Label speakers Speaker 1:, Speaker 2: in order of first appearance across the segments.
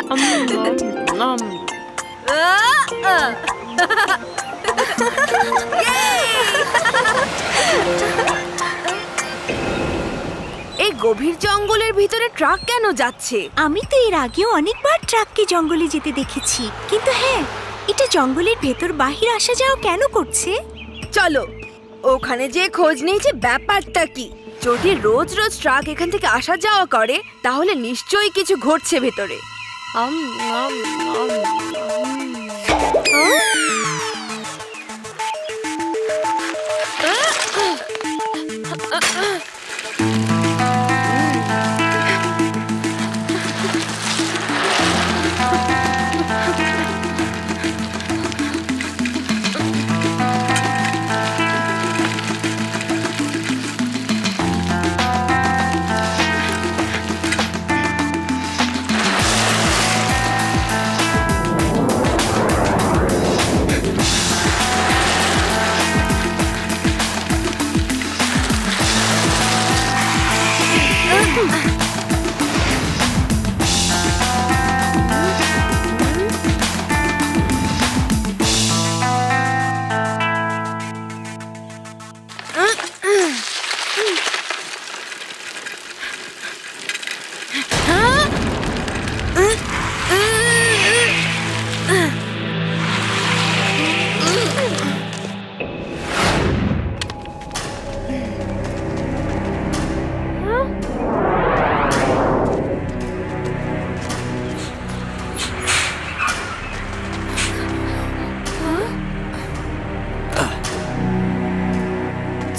Speaker 1: এই গভীর জঙ্গলের ভিতরে ট্রাক কেন যাচ্ছে?
Speaker 2: আমি তো এর আগেও অনেকবার ট্রাককে জঙ্গলে যেতে দেখেছি, কিন্তু হ্যাঁ, এটা জঙ্গলের ভেতর বাহির আসা যাওয়া কেন করছে?
Speaker 1: চলো ওখানে যে খোঁজ নেই যে ব্যাপারটা কি। যদি রোজ রোজ ট্রাক এখান থেকে আসা যাওয়া করে তাহলে নিশ্চয়ই কিছু ঘটছে ভেতরে।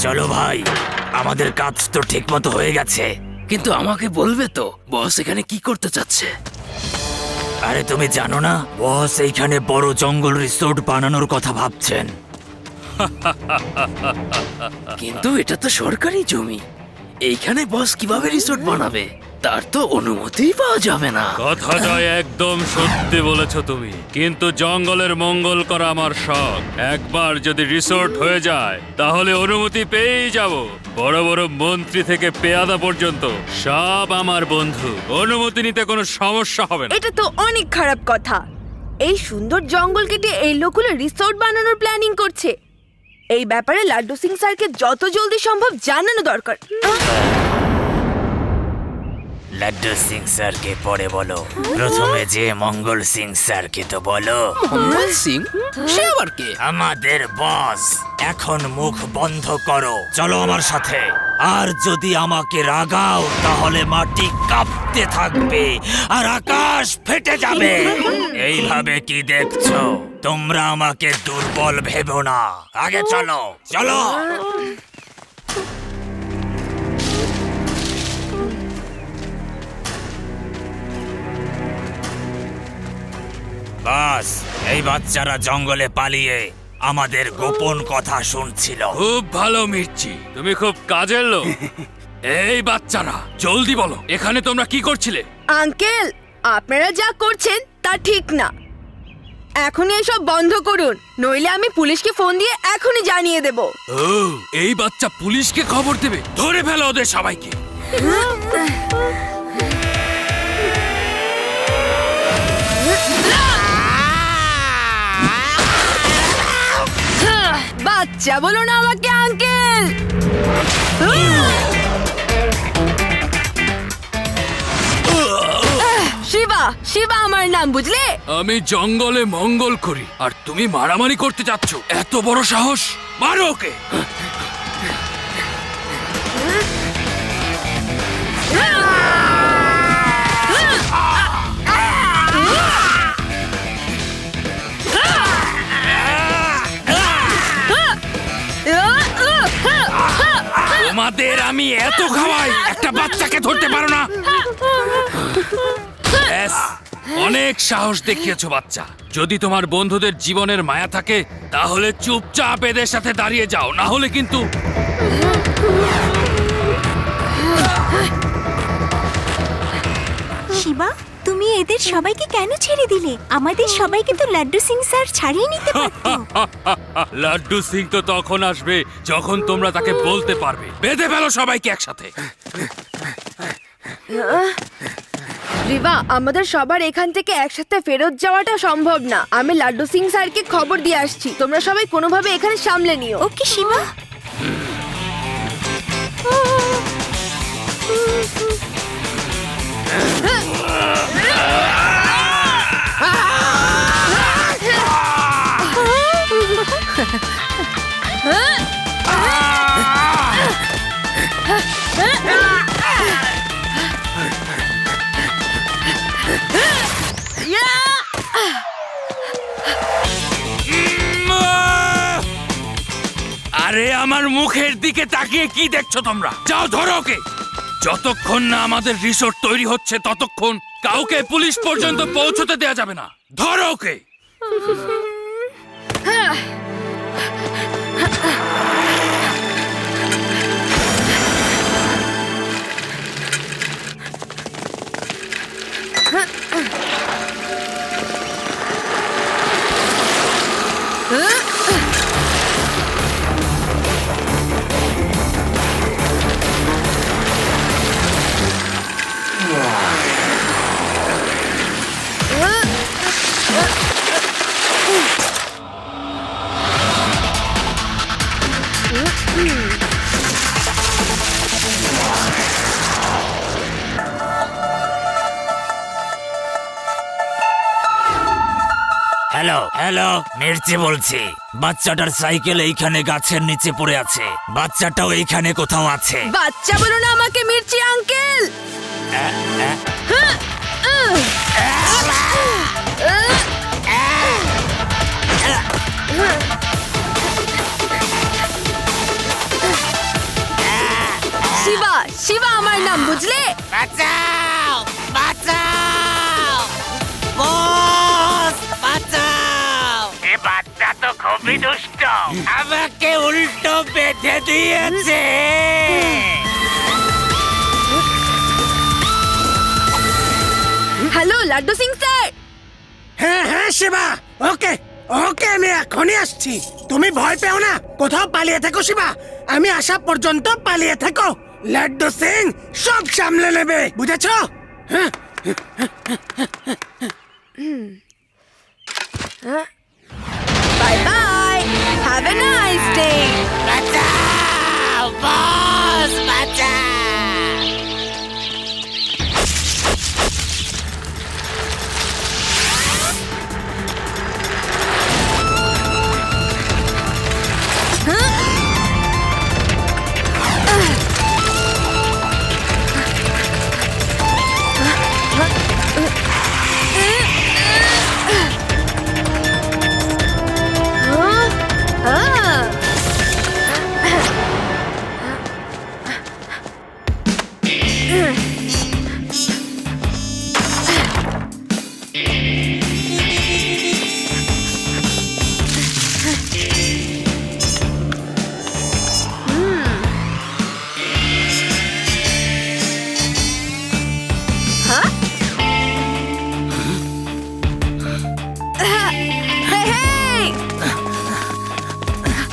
Speaker 3: চলো ভাই, আমাদের কাজ তো ঠিক মতো হয়ে গেছে, কিন্তু আমাকে বলবে তো বস এখানে কি করতে চাচ্ছে? আরে তুমি জানো না, বস এইখানে বড় জঙ্গল রিসোর্ট বানানোর কথা ভাবছেন। কিন্তু এটা তো সরকারি জমি, এইখানে বস কিভাবে রিসোর্ট বানাবে? তার তো অনুমতিই পাওয়া যাবে না।
Speaker 4: কথাটা একদম সত্যি বলেছো তুমি, কিন্তু জঙ্গলের মঙ্গল করা আমার শখ। একবার যদি রিসোর্ট হয়ে যায় তাহলে অনুমতি পেয়েই যাব। বড় বড় মন্ত্রী থেকে পেয়াদা পর্যন্ত সব আমার বন্ধু, অনুমতি নিতে কোনো সমস্যা হবে না।
Speaker 1: এটা তো অনেক খারাপ কথা। এই সুন্দর জঙ্গল কেটে এই লোকগুলো রিসোর্ট বানানোর প্ল্যানিং করছে। এই ব্যাপারে লাড্ডু সিং স্যারকে যত জলদি সম্ভব জানানো দরকার।
Speaker 3: লাড্ডু সিং স্যারকে পরে বলো, প্রথমে যে মঙ্গল সিং স্যারকে তো বলো।
Speaker 5: মঙ্গল সিং? সে আবার কে?
Speaker 3: আমাদের বস। এখন মুখ বন্ধ করো, চলো আমার সাথে। আর যদি আমাকে রাগাও তাহলে মাটি কাঁপতে থাকবে আর আকাশ ফেটে যাবে। এইভাবে কি দেখছো? তোমরা আমাকে দুর্বল ভেবো না। আগে চলো চলো। বাস, এই বাচ্চারা জঙ্গলে পালিয়ে আমাদের গোপন কথা শুনছিল।
Speaker 4: খুব ভালো মির্চি, তুমি খুব কাজের লোক। এই বাচ্চারা, জলদি বলো এখানে তোমরা কি করছিলে?
Speaker 1: আঙ্কেল, আপনারা যা করছেন তা ঠিক না। এখনই এসব বন্ধ করুন, নইলে আমি পুলিশকে ফোন দিয়ে এখনই জানিয়ে দেব।
Speaker 4: ও, এই বাচ্চা পুলিশকে খবর দেবে? ধরে ফেলো ওদের সবাইকে।
Speaker 1: বাচ্চা বলো না আমাকে আঙ্কেল। শিবা, শিবা আমার নাম, বুঝলে?
Speaker 4: আমি জঙ্গলে মঙ্গল করি আর তুমি মারামারি করতে যাচ্ছ? এত বড় সাহস! মারো ওকে। তোমাদের আমি এত খাওয়াই, একটা বাচ্চাকে ধরতে পারো না? ব্যাস, অনেক সাহস দেখিয়েছো বাচ্চা। যদি তোমার বন্ধুদের জীবনের মায়া থাকে তাহলে চুপচাপ এদের সাথে দাঁড়িয়ে যাও, না হলে কিন্তু।
Speaker 2: শিবা, তুমি এদের সবাইকে কেন ছেড়ে দিলে? আমাদের সবাইকে তো লাড্ডু সিং স্যার ছাড়িয়ে নিতে পারতো।
Speaker 4: লাড্ডু সিং তো তখন আসবে যখন তোমরা তাকে বলতে পারবে। বেঁধে ফেলো সবাইকে একসাথে।
Speaker 1: রিবা, আমাদের সবার এখান থেকে একসাথে ফেরত যাওয়াটা সম্ভব না। আমি লাড্ডু সিং স্যারকে খবর দিয়ে আসছি। তোমরা সবাই কোনোভাবে এখানে সামলে নিও।
Speaker 2: ওকে শিবা।
Speaker 3: আরে আমার মুখের দিকে তাকিয়ে কি দেখছো তোমরা? যাও ধরো ওকে। যতক্ষণ না আমাদের রিসোর্ট তৈরি হচ্ছে ততক্ষণ কাউকে পুলিশ পর্যন্ত পৌঁছতে দেয়া যাবে না। ধরো ওকে। হ্যালো হ্যালো, মির্চি বলছি। বাচ্চাটার সাইকেল এইখানে গাছের নিচে পড়ে আছে। বাচ্চাটাও এইখানে কোথাও আছে।
Speaker 1: বাচ্চা বলো না আমাকে, মির্চি আঙ্কেল। শিবা, শিবা আমার নাম, বুঝলে?
Speaker 3: বাঁচাও বাঁচাও বস, বাঁচাও। এ বাচ্চা তো খুবই দুষ্ট, আমাকে উল্টো বেঁধে দিয়েছে।
Speaker 1: Hello Laddu Singh sir.
Speaker 6: হ্যাঁ হ্যাঁ শিবা, ওকে ওকে, আমি এখনই আসছি। তুমি ভয় পেও না, কোথাও পালিয়ে থেকো শিবা। আমি আসা পর্যন্ত পালিয়ে থেকো। লাড্ডু সিং সব সামলে নেবে, বুঝেছো? হ্যাঁ।
Speaker 1: Bye by, have a nice day.
Speaker 3: বাঁচাও বস, বাঁচাও।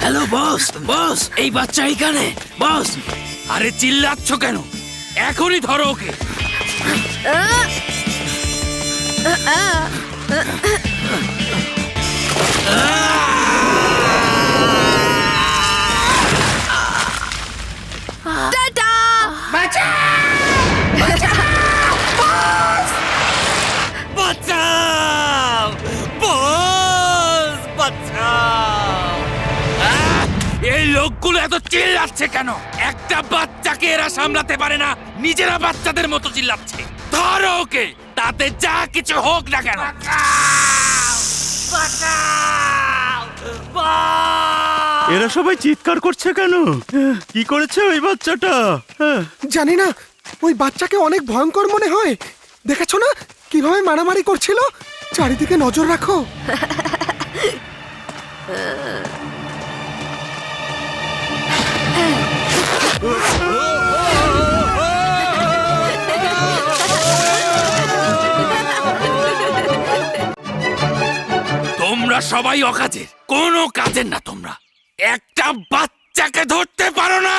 Speaker 3: হ্যালো বস, বস এই বাচ্চা এইখানে বস। আরে চিল্লাচ্ছ কেন? এখনই ধরো ওকে।
Speaker 1: টাটা।
Speaker 3: বাঁচাও বস, বাঁচাও। এই লোকগুলো এত চিল্লাচ্ছে কেন? একটা বাচ্চাকে এরা সামলাতে পারে না, নিজেরা বাচ্চাদের মতো চিল্লাচ্ছে। ধরো ওকে, তাতে যা কিছু হোক না কেন।
Speaker 7: এরা সবাই চিৎকার করছে কেন? কি করেছে ওই বাচ্চাটা?
Speaker 6: জানি না, ওই বাচ্চাকে অনেক ভয়ঙ্কর মনে হয়। দেখেছো না কিভাবে মারামারি করছিল? চারিদিকে নজর রাখো।
Speaker 3: তোমরা সবাই অকাজের, কোনো কাজের না তোমরা। একটা বাচ্চাকে ধরতে পারো না।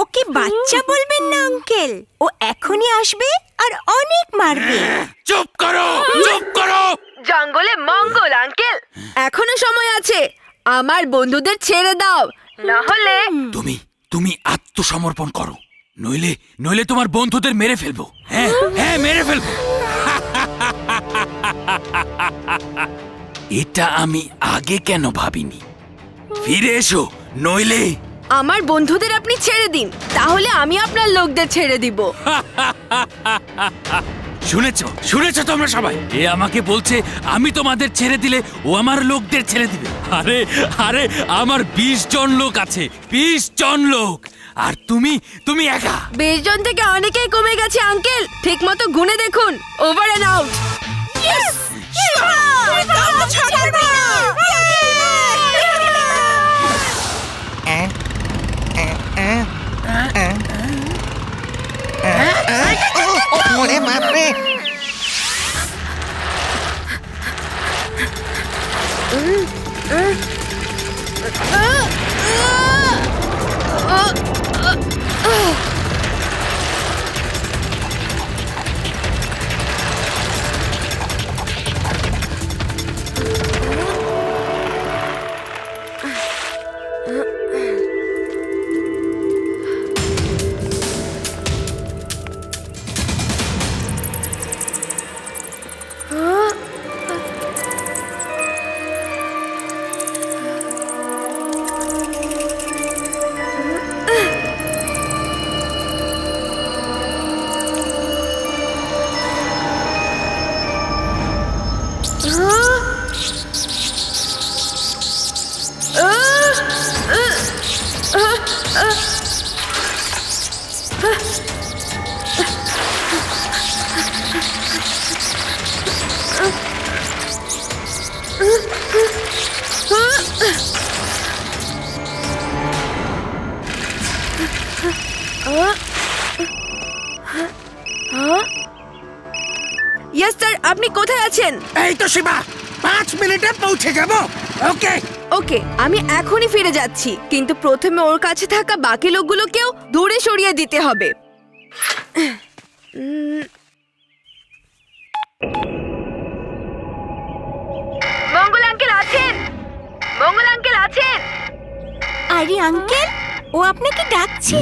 Speaker 2: ওকে বাচ্চা বলবেন না আঙ্কেল, ও এখনই আসবে আর অনেক মারবে।
Speaker 3: চুপ করো, চুপ করো।
Speaker 1: জঙ্গলে মঙ্গল আঙ্কেল, এখনো সময় আছে। আমার বন্ধুদের ছেড়ে দাও, না হলে
Speaker 3: তুমি আত্মসমর্পণ করো, নইলে নইলে তোমার বন্ধুদের মেরে ফেলবো। হ্যাঁ হ্যাঁ, মেরে ফেলবো। এটা আমি আগে কেন ভাবিনি? ফিরে এসো, নইলে।
Speaker 1: আমার বন্ধুদের আপনি ছেড়ে দিন, তাহলে আমি আপনার লোকদের ছেড়ে দিব।
Speaker 3: শুনেছো শুনেছো তোমরা সবাই? এ আমাকে বলছে আমি তোমাদের ছেড়ে দিলে ও আমার লোকদের ছেড়ে দিবে। আরে আরে, আমার 20 জন লোক আছে, 20 জন লোক, আর তুমি একা।
Speaker 1: 20 জন থেকে অনেকেই কমে গেছে আঙ্কেল, ঠিক মতো গুনে দেখুন। Over and out.
Speaker 8: ওরে বাপরে!
Speaker 1: ইয়েস স্যার, আপনি কোথায় আছেন?
Speaker 6: এই তো শিবা, 5 মিনিটে পৌঁছে যাব। ওকে
Speaker 1: ওকে, আমি এখনই ফিরে যাচ্ছি, কিন্তু প্রথমে ওর কাছে থাকা বাকি লোকগুলোকেও দূরে সরিয়ে দিতে হবে। মঙ্গল আঙ্কেল আছেন? মঙ্গল আঙ্কেল আছেন?
Speaker 2: আরে আঙ্কেল, ও আপনাকে ডাকছে।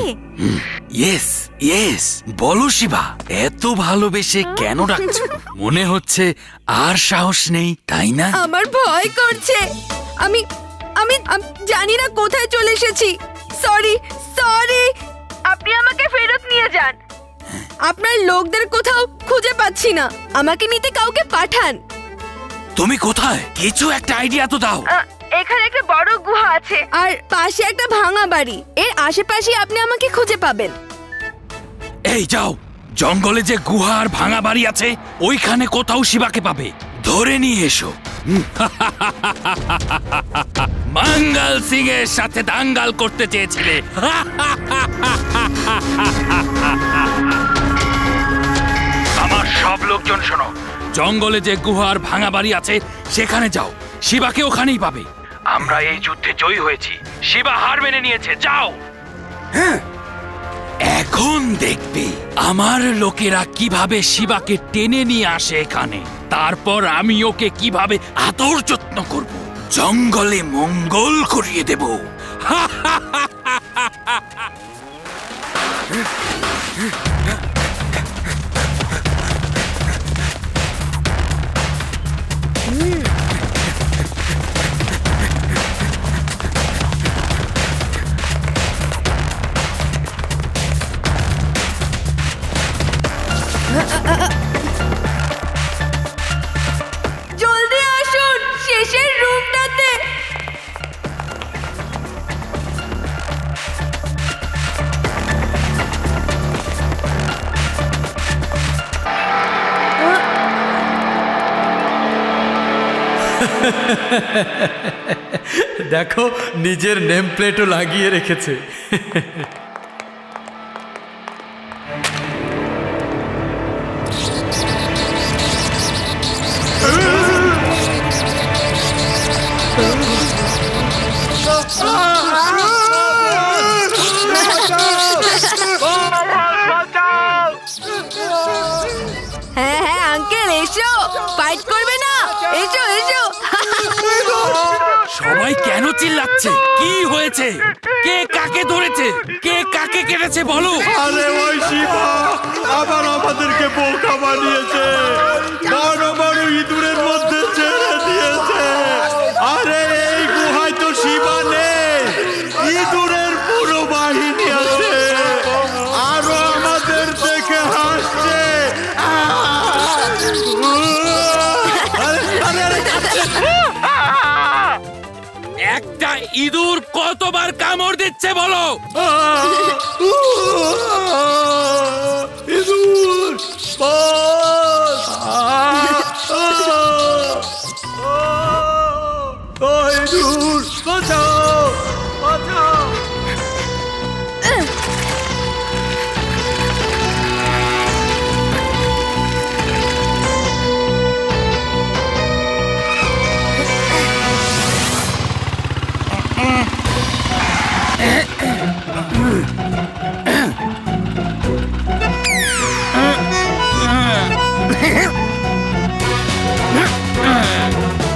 Speaker 3: ইয়েস ইয়েস, বলো শিবা, এত ভালোবেসে কেন ডাকছো? মনে হচ্ছে আর সাহস নেই, তাই না?
Speaker 1: আমার ভয় করছে। আমি আমি আম- জানি না কোথায় চলে এসেছি। সরি সরি, আপনি আমাকে ফেরত নিয়ে যান। আপনার লোকদের কোথাও খুঁজে পাচ্ছি না, আমাকে নিতে কাউকে পাঠান।
Speaker 3: তুমি কোথায়? কিছু একটা আইডিয়া তো দাও।
Speaker 1: এখানে একটা বড় গুহা আছে, আর পাশে একটা ভাঙা বাড়ি। এর আশেপাশে আপনি আমাকে খুঁজে পাবেন।
Speaker 3: এই যাও, জঙ্গলে যে গুহা আর ভাঙা বাড়ি আছে ওইখানে কোথাও শিবাকে পাবে, ধরে নিয়ে এসো। মঙ্গল সিং এর সাথে দাঙ্গাল করতে চেয়েছিলে। আমার সব লোকজন শোনো, জঙ্গলে যে গুহা আর ভাঙা বাড়ি আছে সেখানে যাও, শিবাকে ওখানেই পাবে। আমরা এই যুদ্ধে জয়ী হয়েছি, শিবা হার মেনে নিয়েছে। যাও। এখন দেখবে আমার লোকেরা কিভাবে শিবাকে টেনে নিয়ে আসে এখানে, তারপর আমি ওকে কিভাবে আদর যত্ন করব, জঙ্গলে মঙ্গল করিয়ে দেব।
Speaker 1: জলদি আসুন শেষের রুমটাতে।
Speaker 9: দেখো, নিজের নেম প্লেটও লাগিয়ে রেখেছে।
Speaker 5: চিল্লাচ্ছে? কি হয়েছে? কে কাকে ধরেছে? কে কাকে কেটেছে বলো?
Speaker 7: আরে ওই শিবা আবার আমাদেরকে বোকা বানিয়েছে, বড় বড় ইঁদুরের মধ্যে ছেড়ে দিয়েছে। আরে এই গুহায় তো শিবা নেই, ইঁদুরের পুরো বাহিনী আছে, আরো আমাদের দেখে হাসছে।
Speaker 5: একটা ইঁদুর কতবার কামড় দিচ্ছে বলো?
Speaker 7: ইঁদুর বস! ও ইঁদুর বাঁচাও, বাঁচাও!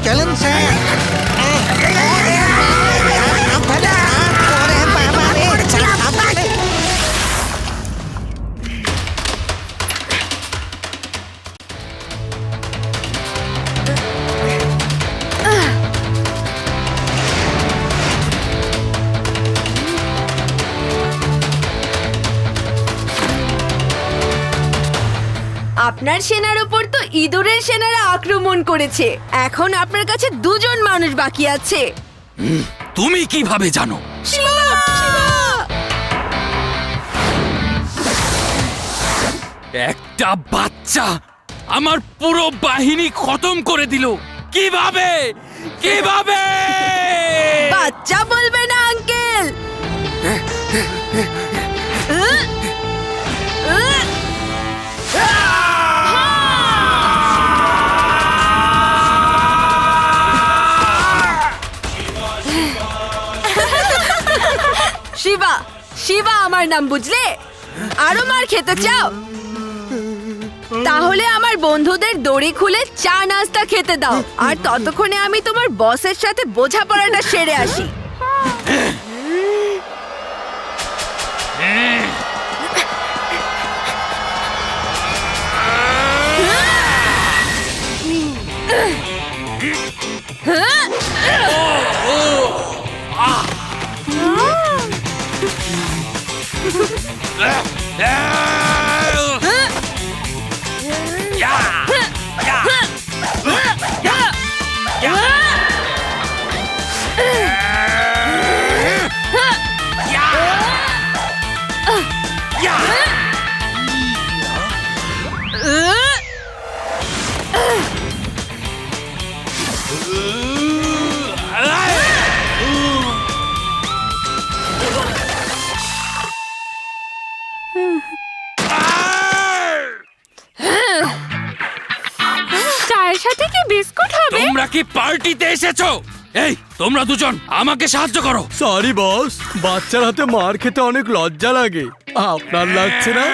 Speaker 8: চলুন স্যার। ওরে বাবা রে, সাবধানে।
Speaker 1: আপনার সেনার উপর তো ইঁদুরের সেনারা আক্রমণ করেছে। এখন আপনার কাছে দুজন মানুষ বাকি আছে।
Speaker 5: তুমি কিভাবে জানো? একটা বাচ্চা আমার পুরো বাহিনী খতম করে দিল। কিভাবে? কিভাবে?
Speaker 1: বাচ্চা বলবে না আঙ্কেল। শিবা, শিবা আমার নাম, বুঝলে? আরো মার খেতে চাও? তাহলে আমার বন্ধুদের দড়ি খুলে চা নাস্তা খেতে দাও, আর ততক্ষণে আমি তোমার বসের সাথে বোঝাপড়াটা সেরে আসি। চায়ের সাথে কি বিস্কুট হবে?
Speaker 5: তোমরা কি পার্টিতে এসেছো? এই তোমরা দুজন আমাকে সাহায্য করো।
Speaker 9: সরি বস, বাচ্চার হাতে মার খেতে অনেক লজ্জা লাগে। আপনার লাগছে না?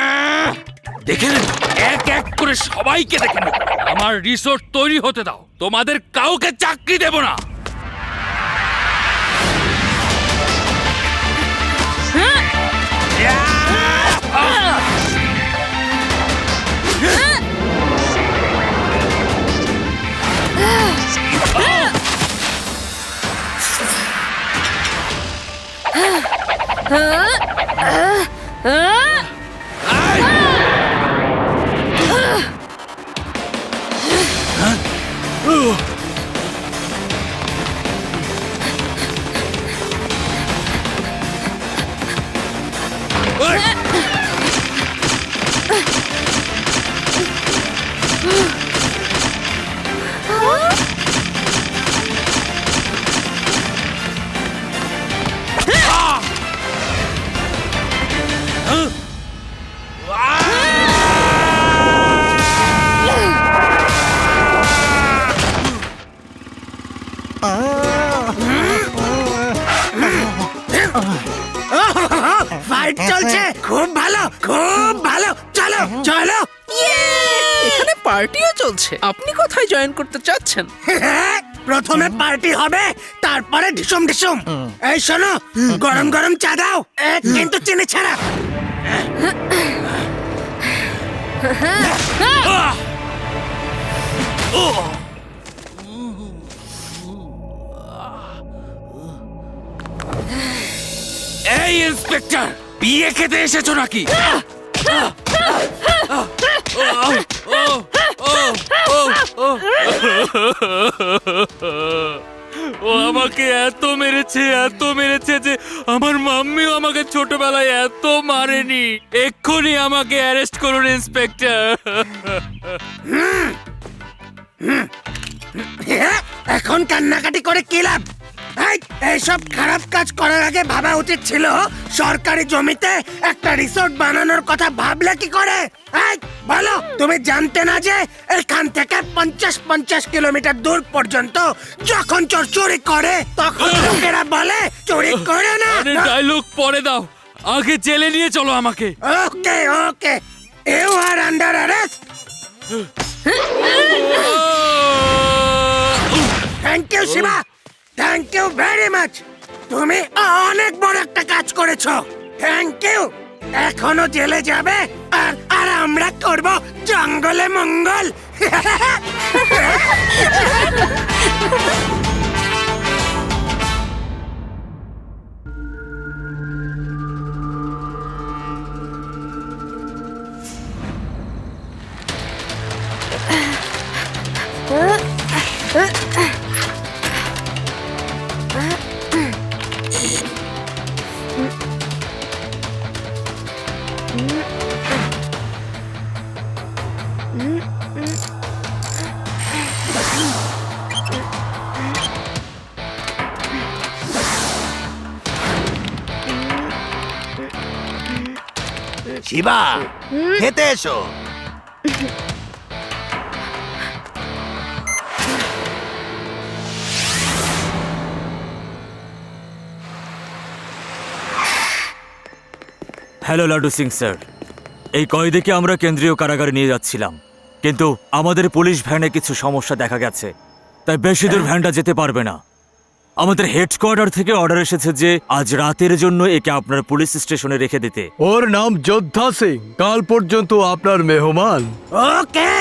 Speaker 5: দেখে নেব, এক এক করে সবাইকে দেখে নেব। আমার রিসোর্ট তৈরি হতে দাও, তোমাদের কাউকে চাকরি দেব না।
Speaker 6: ফাইট চলছে, খুব ভালো, খুব ভালো। চলো চলো।
Speaker 5: এখানে পার্টিও চলছে, আপনি কোথায় জয়েন করতে চাচ্ছেন?
Speaker 6: প্রথমে পার্টি হবে, তারপরে ঢিসুম ঢিসুম। এই শোনো, গরম গরম চা দাও, কিন্তু চিনি ছাড়া।
Speaker 5: এই ইন্সপেক্টর, বিয়ে খেতে এসেছো নাকি?
Speaker 4: ও আমাকে এত মেরেছে যে আমার মাম্মিও আমাকে ছোটবেলায় এত মারেনি। এক্ষুনি আমাকে অ্যারেস্ট করুন ইন্সপেক্টর।
Speaker 6: এখন কান্নাকাটি করে কি লাভ? এইসব খারাপ কাজ করার আগে ভাবা উচিত ছিল সরকারি জমিতে একটা রিসোর্ট বানানোর কথা ভাবলে কি করে? বলো, তুমি জানতে না যে এখান থেকে 50 কিলোমিটার দূর পর্যন্ত যখন চোর চুরি করে তখন লোকেরা বলে চুরি করে না।
Speaker 4: ডায়লগ পরে দাও, আগে জেলে নিয়ে চলো আমাকে।
Speaker 6: Okay okay, you are under arrest. Thank you Shiva, thank you very much. তুমি অনেক বড় একটা কাজ করেছো। Thank you. এখনো জেলে যাবে আর আর আমরা করব জঙ্গলে মঙ্গল।
Speaker 8: শিবা, খেতে এসো।
Speaker 3: হ্যালো লাড্ডু সিং স্যার, এই কয়েদিকে আমরা কেন্দ্রীয় কারাগারে নিয়ে যাচ্ছিলাম, কিন্তু আমাদের পুলিশ ভ্যানে কিছু সমস্যা দেখা গেছে, তাই বেশি দূর ভ্যানটা যেতে পারবে না। আমাদের হেডকোয়ার্টার থেকে অর্ডার এসেছে যে আজ রাতের জন্য একে আপনার পুলিশ স্টেশনে রেখে দিতে।
Speaker 9: ওর নাম যোদ্ধা সিং, কাল পর্যন্ত আপনার মেহমান।
Speaker 6: ওকে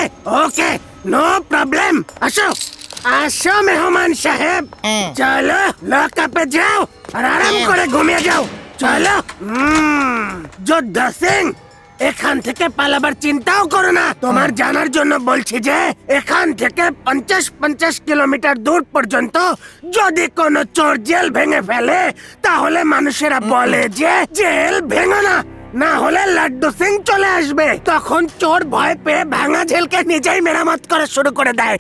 Speaker 6: ওকে, নো প্রবলেম। আসো আসো মেহমান সাহেব, চলো লকআপে যাও আর আরাম করে ঘুমিয়ে যাও। চলো। যোদ্ধা সিং, এখান থেকে পালাবার চিন্তাও করো না। তোমার জানার জন্য বলছি যে এখান থেকে 50 কিলোমিটার দূর পর্যন্ত যদি কোনো চোর জেল ভেঙে ফেলে তাহলে মানুষেরা বলে যে জেল ভেঙো না, না হলে লাড্ডু সিং চলে আসবে। তখন চোর ভয় পেয়ে ভাঙা জেলকে নিজেই মেরামত করা শুরু করে দেয়।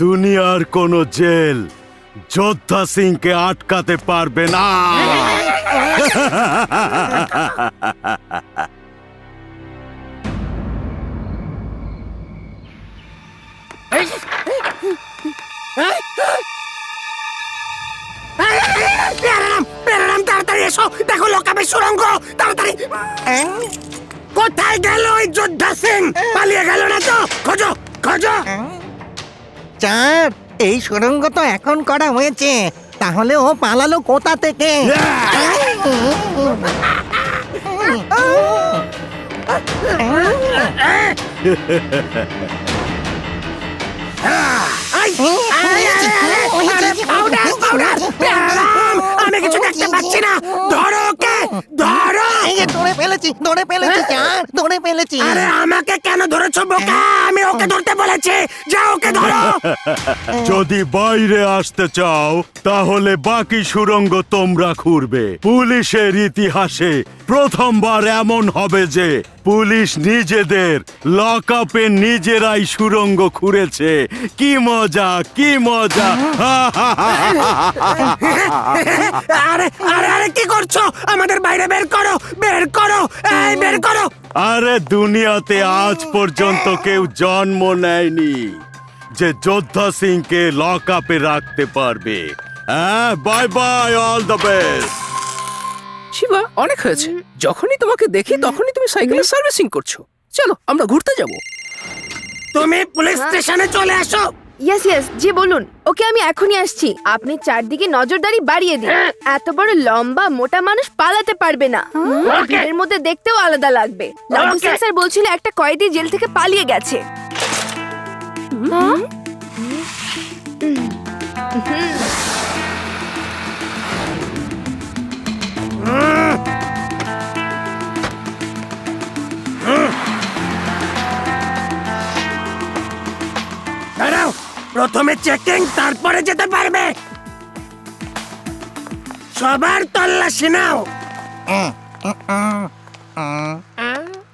Speaker 7: দুনিয়ার কোনো জেল যোদ্ধা সিংকে আটকাতে পারবে না।
Speaker 6: তাড়াতাড়ি এসো, দেখো লকআপের সুড়ঙ্গ, তাড়াতাড়ি। কোথায় গেল ওই যোদ্ধা সিং? পালিয়ে গেল না তো? খোঁজো খোঁজো।
Speaker 8: চার, এই সুড়ঙ্গ তো এখন করা হয়েছে, তাহলে ও পালালো কোথা থেকে?
Speaker 6: আমি কিছু দেখতে পাচ্ছি না। ধরো ওকে, ধরো।
Speaker 8: ধরে ফেলেছি চার, ধরে ফেলেছি।
Speaker 6: আরে আমাকে কেন ধরেছো বোকা? আমি ওকে ধরতে বলেছি। যাও ওকে ধরো।
Speaker 7: যদি বাইরে আসতে চাও তাহলে বাকি সুড়ঙ্গ তোমরা খুঁড়বে। পুলিশের ইতিহাসে প্রথমবার এমন হবে যে পুলিশ নিজেদের লকআপে নিজেরাই সুড়ঙ্গ খুঁড়েছে। কি মজা, কি মজা।
Speaker 6: আরে আরে আরে কি করছো? আমাদের বাইরে বের করো, বের করো, এই বের করো।
Speaker 7: আরে দুনিয়াতে আজ পর্যন্ত কেউ জন্ম নেয়নি যে যোদ্ধা সিংকে লকআপে রাখতে পারবে। হ্যাঁ, bye bye, all the best.
Speaker 10: Shiva, অনেক হয়েছে। যখনই তোমাকে দেখি তখনই তুমি সাইকেলের সার্ভিসিং করছো। চলো আমরা ঘুরতে যাব।
Speaker 6: তুমি পুলিশ স্টেশনে চলে আসো।
Speaker 1: ইয়েস ইয়েস, জি বলুন। ওকে, আমি এখনই আসছি। আপনি চারদিকে নজরদারি বাড়িয়ে দিন। এত বড় লম্বা মোটা মানুষ পালাতে পারবে না। এর মধ্যে দেখতেও আলাদা লাগবে। লাড্ডু সিং স্যার বলছিল একটা কয়েদি জেল থেকে পালিয়ে গেছে।
Speaker 6: দাঁড়াও, প্রথমে চেকিং, তারপরে যেতে পারবে। সবার তল্লাশি নাও।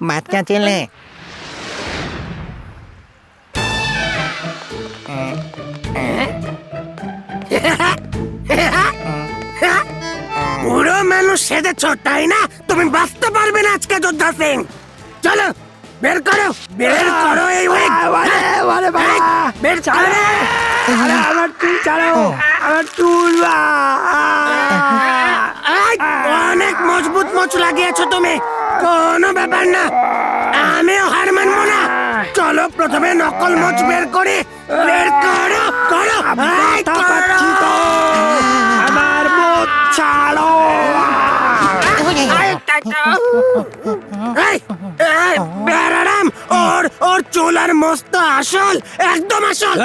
Speaker 8: বাচ্চা ছেলে,
Speaker 6: বুড়ো মানুষ সেজেছ, তাই না? তুমি বাঁচতে পারবে না আজকে, যোদ্ধা সিং। চলো, বের করো, বের করো এই উইগ। বের করো।
Speaker 10: আমার চুল ছাড়াও, আমার চুল।
Speaker 6: অনেক মজবুত মোচ লাগিয়েছো তুমি, কোনো ব্যাপার না, আমিও হার মানবো না। চলো প্রথমে নকল মোচ বের করি। বের করো, করো, এই করো।
Speaker 10: আমার মুখ ছাড়ো।
Speaker 6: বেরারাম, ওর চুল আর মস্ত আসল, একদম আসল।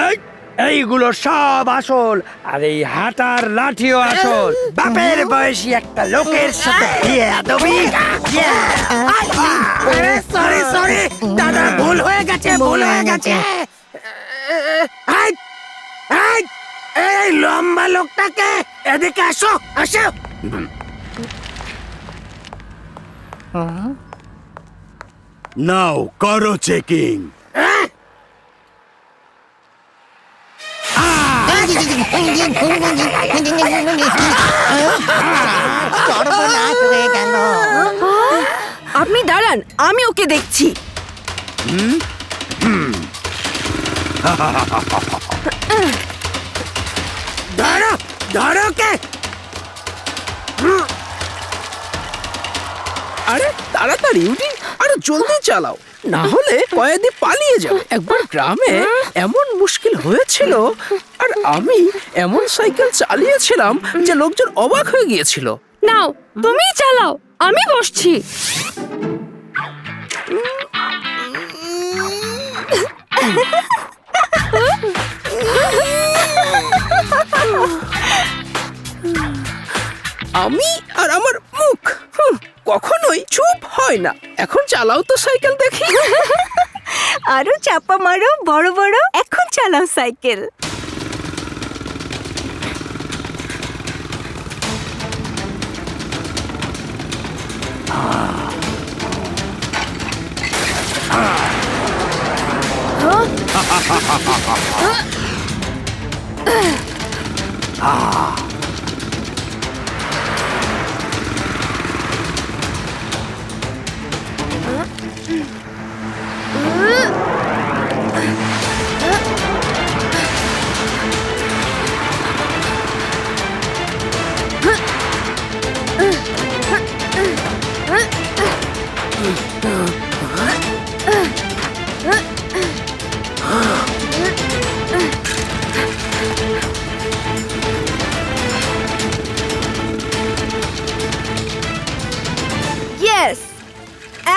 Speaker 10: এইগুলো সব আসল, আর এই হাতার লাঠিও আসল। বাপের বয়সী একটা লোকের সাথে
Speaker 6: সরি সরি দাদা, ভুল হয়ে গেছে, ভুল হয়ে গেছে। এই লম্বা লোকটাকে এদিকে আসো, আসো।
Speaker 7: নাও করো চেকিং।
Speaker 8: সর্বনাশ হয়ে গেল।
Speaker 1: আপনি দাঁড়ান, আমি ওকে দেখছি।
Speaker 6: ধরো, ধরো কে।
Speaker 10: আরে তাড়াতাড়ি উঠি, আরো জলদি চালাও, না হলে কয়েদি পালিয়ে যাবে। একবার গ্রামে এমন মুশকিল হয়েছিল, আর আমি এমন সাইকেল চালিয়েছিলাম যে লোকজন অবাক হয়ে গিয়েছিল।
Speaker 1: নাও, তুমিই চালাও, আমি বসছি।
Speaker 10: আমি আর আমার মুখ কখনোই চুপ হয় না। এখন চালাও তো সাইকেল দেখি।
Speaker 2: আরো চাপা মারো বড় বড়, এখন চালাও সাইকেল।
Speaker 1: ইয়েস,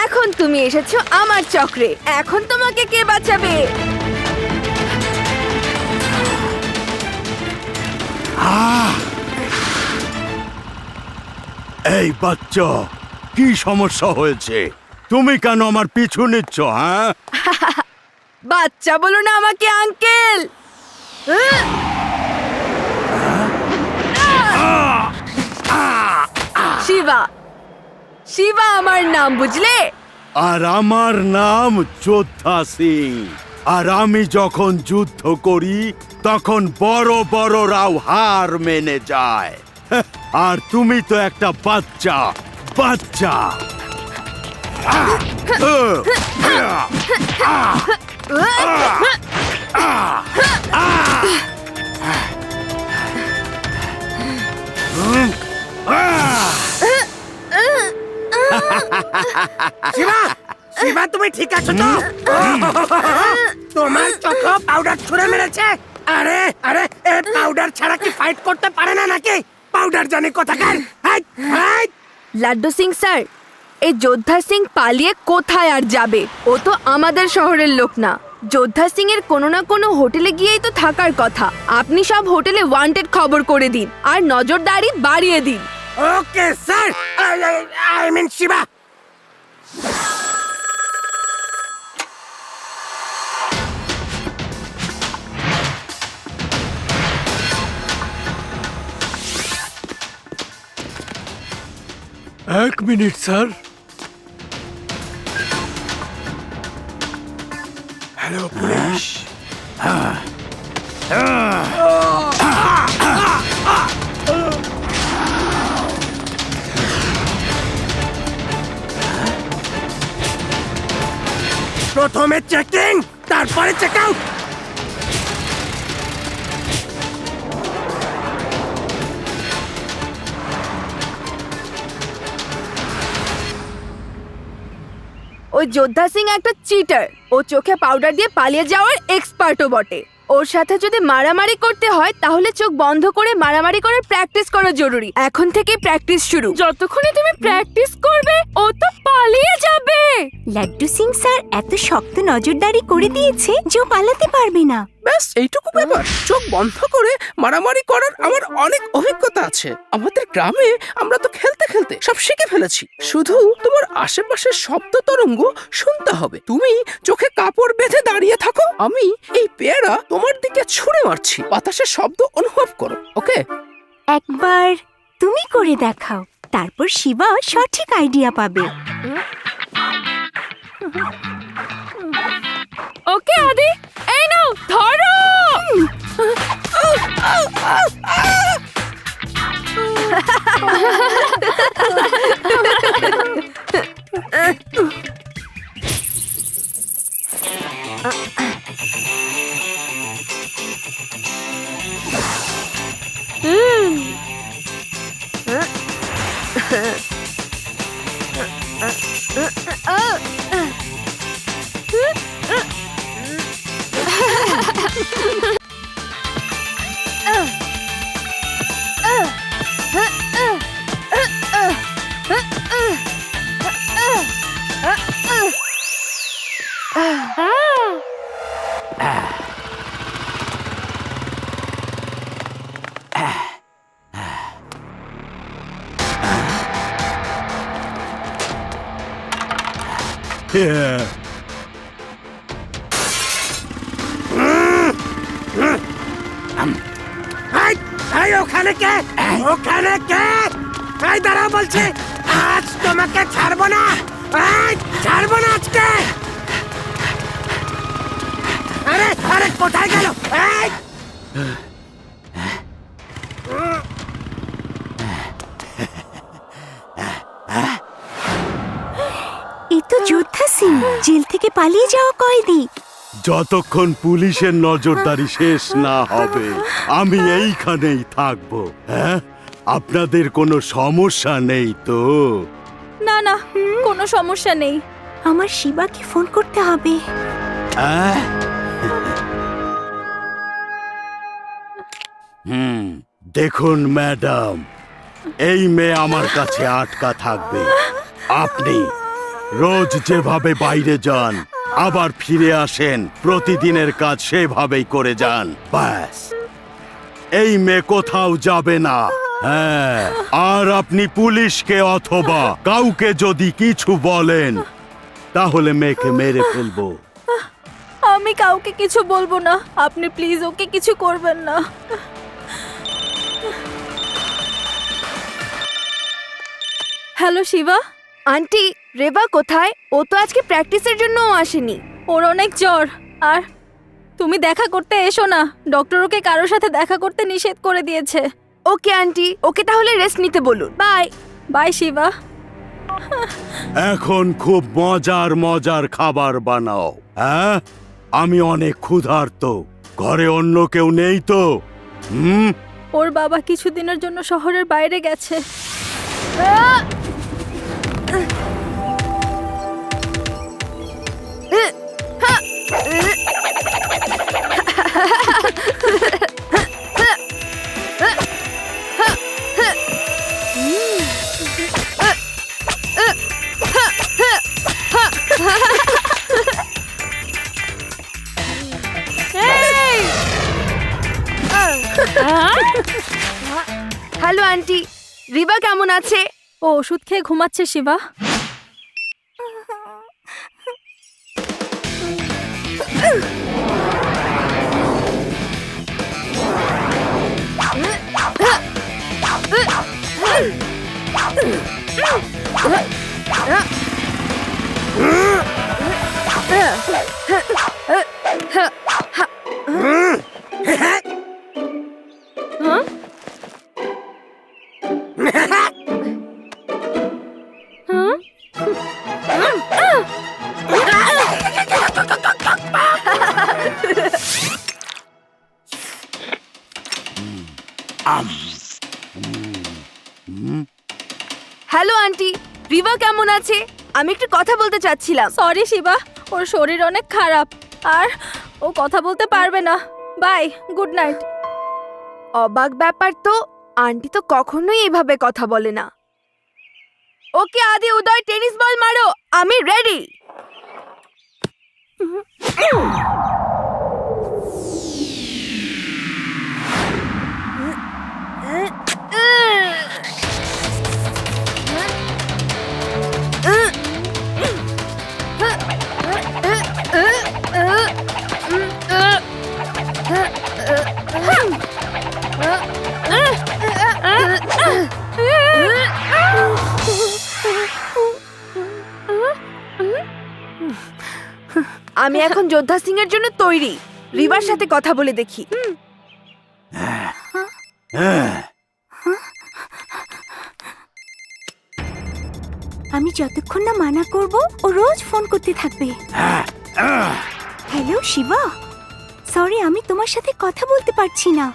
Speaker 1: এখন তুমি এসেছো আমার চক্রে। এখন তোমাকে কে বাঁচাবে?
Speaker 7: এই বাচ্চা, কি সমস্যা হয়েছে? তুমি কেন আমার পিছু নিচ্ছ? হ্যাঁ,
Speaker 1: বাচ্চা বলো না আমাকে, আঙ্কেল। শিবা, শিবা আমার নাম, বুঝলে?
Speaker 7: আর আমার নাম যোদ্ধা সিং। আর আমি যখন যুদ্ধ করি তখন বড় বড়রাও হার মেনে যায়। আর তুমি তো একটা বাচ্চা, বাচ্চা।
Speaker 6: শিবা, শিবা তুমি ঠিক আছো তো? তোমার চোখে পাউডার ছুঁড়ে মেরেছে? আরে আরে এ পাউডার ছাড়া কি ফাইট করতে পারে না নাকি? পাউডার জানি কোথাকার। Hi hi
Speaker 1: Laddu Singh sir, এই যোদ্ধা সিং পালিয়ে কোথায় আর যাবে? ও তো আমাদের শহরের লোক না। যোদ্ধা সিং এর কোনো না কোনো হোটেলে গিয়েই তো থাকার কথা। আপনি সব হোটেলে ওয়ান্টেড খবর করে দিন আর নজরদারি বাড়িয়ে দিন।
Speaker 6: Okay sir, I mean Shiva.
Speaker 9: এক মিনিট স্যার। Hello police.
Speaker 6: প্রথমে চেকিং, তারপরে চেক আউট।
Speaker 1: ওই যোদ্ধা সিং একটা চিটার। ও চোখে পাউডার দিয়ে পালিয়ে যাওয়ার এক্সপার্টও বটে। ওর সাথে যদি মারামারি করতে হয় তাহলে চোখ বন্ধ করে মারামারি করার প্র্যাকটিস করা জরুরি। এখন থেকে প্র্যাকটিস শুরু। যতক্ষণে তুমি প্র্যাকটিস করবে ও তো পালিয়ে যাবে।
Speaker 2: লাড্ডু সিং স্যার এত শক্ত নজরদারি করে দিয়েছে যে ও পালাতে পারবে না।
Speaker 10: ব্যাস এইটুকু ব্যাপার। চোখ বন্ধ করে মারামারি করার আমার অনেক অভিজ্ঞতা আছে। আমাদের গ্রামে আমরা তো খেলতে খেলতে সব শিখে ফেলেছি। শুধু তোমার আশেপাশের শব্দ তরঙ্গ শুনতে হবে। তুমি চোখে কাপড় বেঁধে দাঁড়িয়ে থাকো, আমি এই পেয়ারা তোমার দিকে ছুঁড়ে মারছি। বাতাসের শব্দ অনুভব করো, ওকে?
Speaker 2: একবার তুমি করে দেখাও, তারপর শিবা সঠিক আইডিয়া পাবে।
Speaker 1: ওকে আদি, এই নাও ধরো।
Speaker 6: ওখানে কে? ওখানে কে? এই দাঁড়াও বলছি, আজ তোমাকে ছাড়বো না। ছাড়বো না আজকে। আরে আরে কোথায় গেল?
Speaker 2: এই তো যোদ্ধা সিং, জেল থেকে পালিয়ে যাওয়া কয়েদি।
Speaker 7: যতক্ষণ পুলিশের নজরদারি শেষ না হবে আমি এইখানেই থাকবো। হ্যাঁ, আপনাদের কোনো সমস্যা নেই তো?
Speaker 1: না না, কোনো সমস্যা নেই।
Speaker 2: আমার শিবাকে ফোন করতে হবে।
Speaker 7: দেখুন ম্যাডাম, এই মেয়ে আমার কাছে আটকা থাকবে। আপনি রোজ যেভাবে বাইরে যান আবার ফিরে আসেন, প্রতিদিনের কাজ সেভাবেই করে যান। ব্যাস, এই মেয়ে কোথাও যাবে না। হ্যাঁ, আর আপনি পুলিশকে অথবা কাউকে যদি কিছু বলেন তাহলে মেয়েকে মেরে ফেলবো।
Speaker 1: আমি কাউকে কিছু বলবো না। আপনি প্লিজ ওকে কিছু করবেন না। হ্যালো শিবা। আন্টি, রেবা কোথায়? ও তো আজকে প্র্যাকটিসের জন্যও আসেনি। ওর অনেক জ্বর। আর তুমি দেখা করতে এসো না, ডক্টর ওকে কারোর সাথে দেখা করতে নিষেধ করে দিয়েছে। ওকে আন্টি, ওকে তাহলে রেস্ট নিতে বলুন। Bye bye Shiva.
Speaker 7: এখন খুব মজার মজার খাবার বানাও। হ্যাঁ, আমি অনেক ক্ষুধার্ত। ঘরে অন্য কেউ নেই তো?
Speaker 1: ওর বাবা কিছুদিনের জন্য শহরের বাইরে গেছে। হ্যালো আন্টি, রিবা কেমন আছে?
Speaker 2: ও ওষুধ খেয়ে ঘুমাচ্ছে শিবা।
Speaker 1: হ্যালো আন্টি, রিবা কেমন আছে? আমি একটু কথা বলতে চাচ্ছিলাম।
Speaker 2: সরি শিবা, ওর শরীর অনেক খারাপ আর ও কথা বলতে পারবে না। Bye, good night.
Speaker 1: অবাক ব্যাপার তো, আন্টি তো কখনোই এভাবে কথা বলে না। ওকে আদি, উদয় টেনিস বল মারো, আমি রেডি। আমি এখন যোদ্ধা সিং এর জন্য তৈরি। রিবার সাথে কথা বলে দেখি।
Speaker 2: আমি যতক্ষণ না মানা করব ও রোজ ফোন করতে থাকবে। হ্যালো শিবা, সরি আমি তোমার সাথে কথা বলতে পারছি না।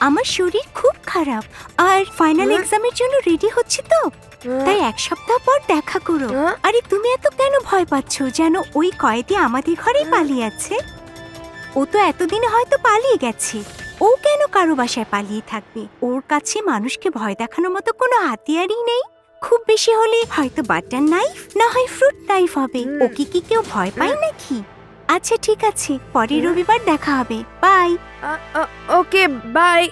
Speaker 2: আমার শরীর খুব খারাপ আর ফাইনাল এক্সামের জন্য রেডি হচ্ছে তো, তাই এক সপ্তাহ পর দেখা করো। আরে তুমি এত কেন ভয় পাচ্ছ? যেন ওই কয়েদি আমাদের ঘরেই পালিয়ে আছে। ও তো এতদিন হয়তো পালিয়ে গেছে। ও কেন কারো বাসায় পালিয়ে থাকবে? ওর কাছে মানুষকে ভয় দেখানোর মতো কোনো হাতিয়ারই নেই। খুব বেশি হলে হয়তো বাটার নাইফ, না হয় ফ্রুট নাইফ হবে। ওকে কি কেউ ভয় পায় নাকি? আচ্ছা ঠিক আছে, পরের রবিবার দেখা হবে। বাই।
Speaker 1: Okay bye.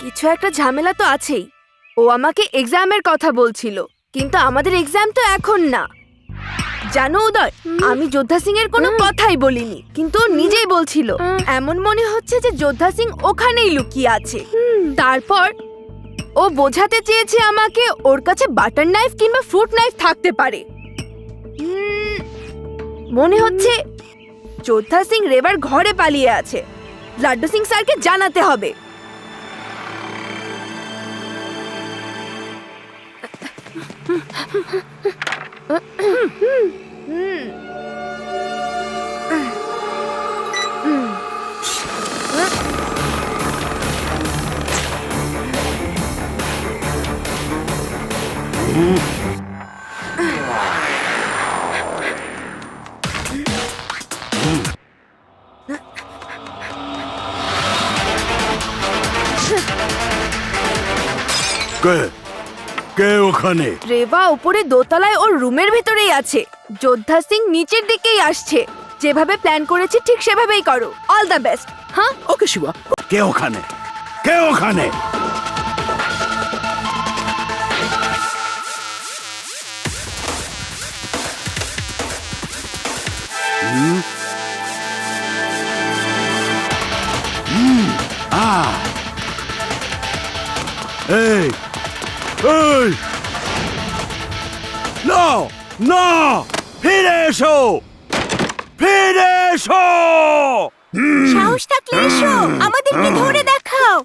Speaker 1: কিছু একটা ঝামেলা তো আছেই। ও আমাকে এক্সামের কথা বলছিল, কিন্তু আমাদের এক্সাম তো এখন না। জানো উদয়, আমি যোদ্ধা সিং এর কোনো কথাই বলিনি, কিন্তু ও নিজেই বলছিল। এমন মনে হচ্ছে যে যোদ্ধা সিং ওখানেই লুকিয়ে আছে। তারপর ও বোঝাতে চেয়েছে আমাকে ওর কাছে বাটার নাইফ কিংবা ফ্রুট নাইফ থাকতে পারে। মনে হচ্ছে যোদ্ধা সিং রেবার ঘরে পালিয়ে আছে। লাড্ডু সিং স্যারকে জানাতে হবে।
Speaker 7: কে ওখানে?
Speaker 1: রেবা উপরে দোতলায় ওর রুমের ভেতরেই আছে। যোদ্ধা সিং নিচের দিকেই আসছে। যেভাবে প্ল্যান করেছি ঠিক সেভাবেই করো। All the best. হ্যাঁ
Speaker 10: ওকে শিবা।
Speaker 7: কে ওখানে? কে ওখানে? এই এই না না, ফিরে এসো, ফিরে এসো।
Speaker 2: সাহস থাকলে এসো, আমাদেরকে ধরে দেখাও।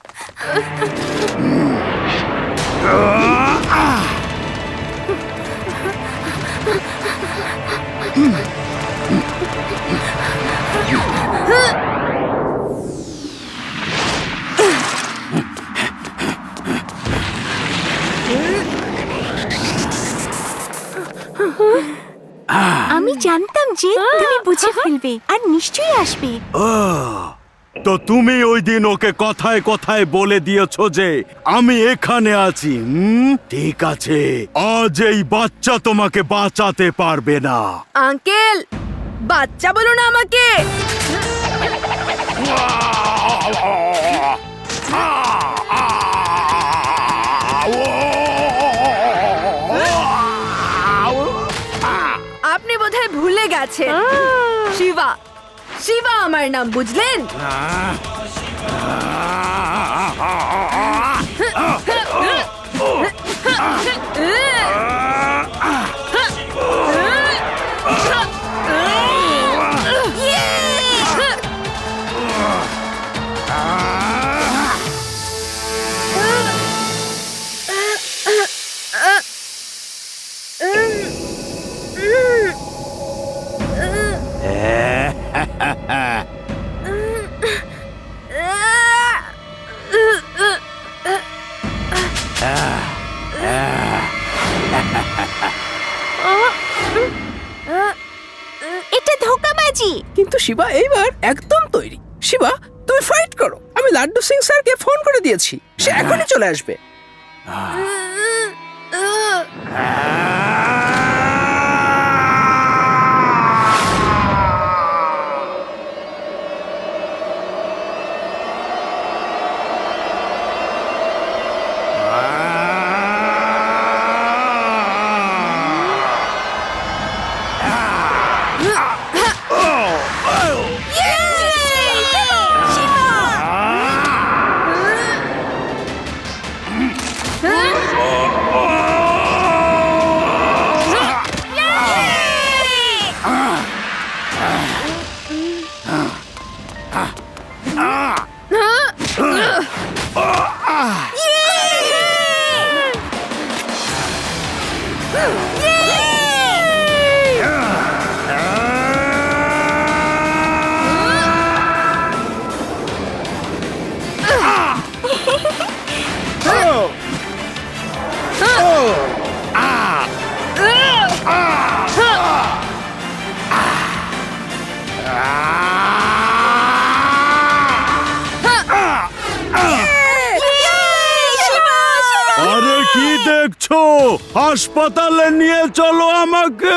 Speaker 2: আমি জানতাম যে তুমি বুঝে ফেলবে আর নিশ্চয়ই আসবে।
Speaker 7: তো তুমি ওই দিন ওকে কথায় কথায় বলে দিয়েছো যে আমি এখানে আছি। ঠিক আছে, আজ এই বাচ্চা তোমাকে বাঁচাতে পারবে না।
Speaker 1: আঙ্কেল, বাচ্চা বলো না আমাকে। আছেন। শিবা, শিবা আমার নাম, বুঝলেন?
Speaker 2: এটা ধোঁকাবাজি।
Speaker 10: কিন্তু শিবা এইবার একদম তৈরি। শিবা, তুমি ফাইট করো। আমি লাড্ডু সিং স্যারকে ফোন করে দিয়েছি, সে এখনই চলে আসবে।
Speaker 7: আরে কি দেখছো? হাসপাতালে নিয়ে চলো আমাকে।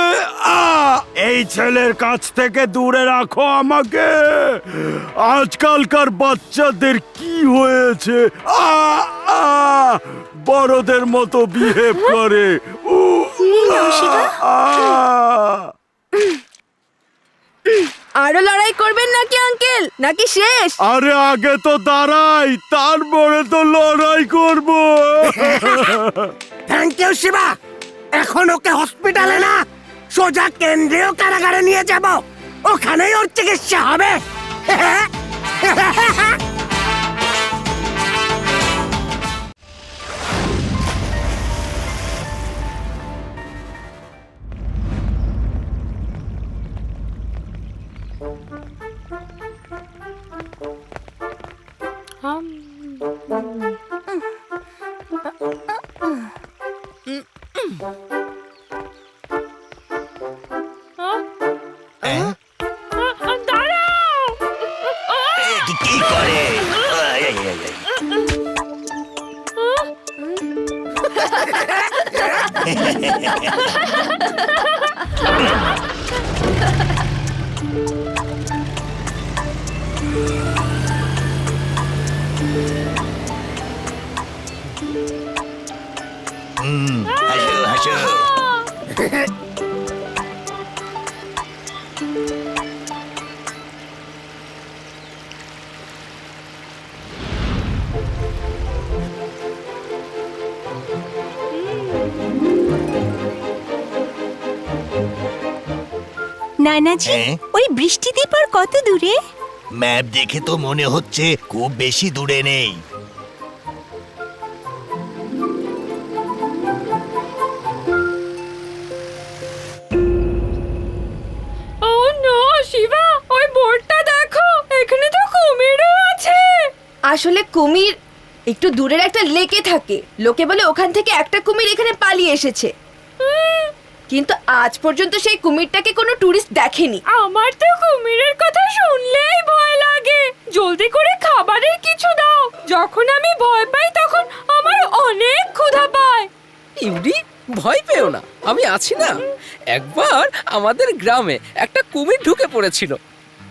Speaker 7: এই ছেলের কাছ থেকে দূরে রাখো আমাকে। আজকালকার বাচ্চাদের কি হয়েছে? বড়দের মতো বিহেভ করে।
Speaker 1: আরো লড়াই করবেন নাকি আঙ্কেল, নাকি শেষ?
Speaker 7: আরে আগে তো দাঁড়াই, তারপরে তো লড়াই করব।
Speaker 6: Thank you Shiva. এখন ওকে হসপিটালে না, সোজা কেন্দ্রীয় কারাগারে নিয়ে যাব। ওখানেই ওর চিকিৎসা হবে।
Speaker 3: কি করে? হাসো হাসো।
Speaker 2: নানাজি, ওই বৃষ্টিদ্বীপ আর কত দূরে?
Speaker 3: ম্যাপ দেখে তো মনে হচ্ছে খুব বেশি দূরে নেই।
Speaker 1: ও নো শিবা, ওই বোর্ডটা দেখো, এখানে তো কুমিরও আছে। আসলে কুমির একটু দূরের একটা লেকে থাকে। লোকে বলে ওখান থেকে একটা কুমির এখানে পালিয়ে এসেছে, কিন্তু আজ পর্যন্ত সেই কুমিরটাকে কোনো টুরিস্ট দেখেনি। আমার তো কুমিরের কথা শুনলেই ভয় লাগে। জলদি করে খাবারের কিছু দাও। যখন আমি ভয় পাই তখন আমার অনেক ক্ষুধা পায়।
Speaker 10: ইউডি, ভয় পেও না, আমি আছি না। একবার আমাদের গ্রামে একটা কুমির ঢুকে পড়েছিল।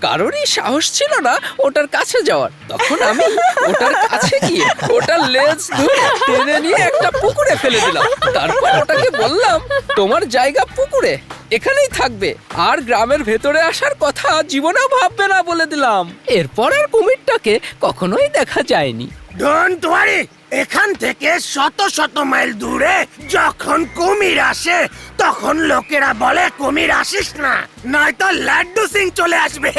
Speaker 10: কারোরই সাহস ছিল না ওটার কাছে যাওয়ার। তখন আমি ওটার কাছে গিয়ে ওটার লেজ ধরে টেনে নিয়ে একটা পুকুরে ফেলে দিলাম। তারপর ওটাকে বললাম, তোমার জায়গা পুকুরে, এখানেই থাকবে আর গ্রামের ভেতরে আসার কথা জীবনেও ভাববে না বলে দিলাম। এরপর আর কুমিরটাকে কখনোই দেখা যায়নি।
Speaker 6: ডোন্ট ওয়ারি, এখান থেকে শত শত মাইল দূরে যখন কুমির আসে তখন লোকেরা বলে কুমির আসিস না, নয়তো লাড্ডু সিং চলে আসবে।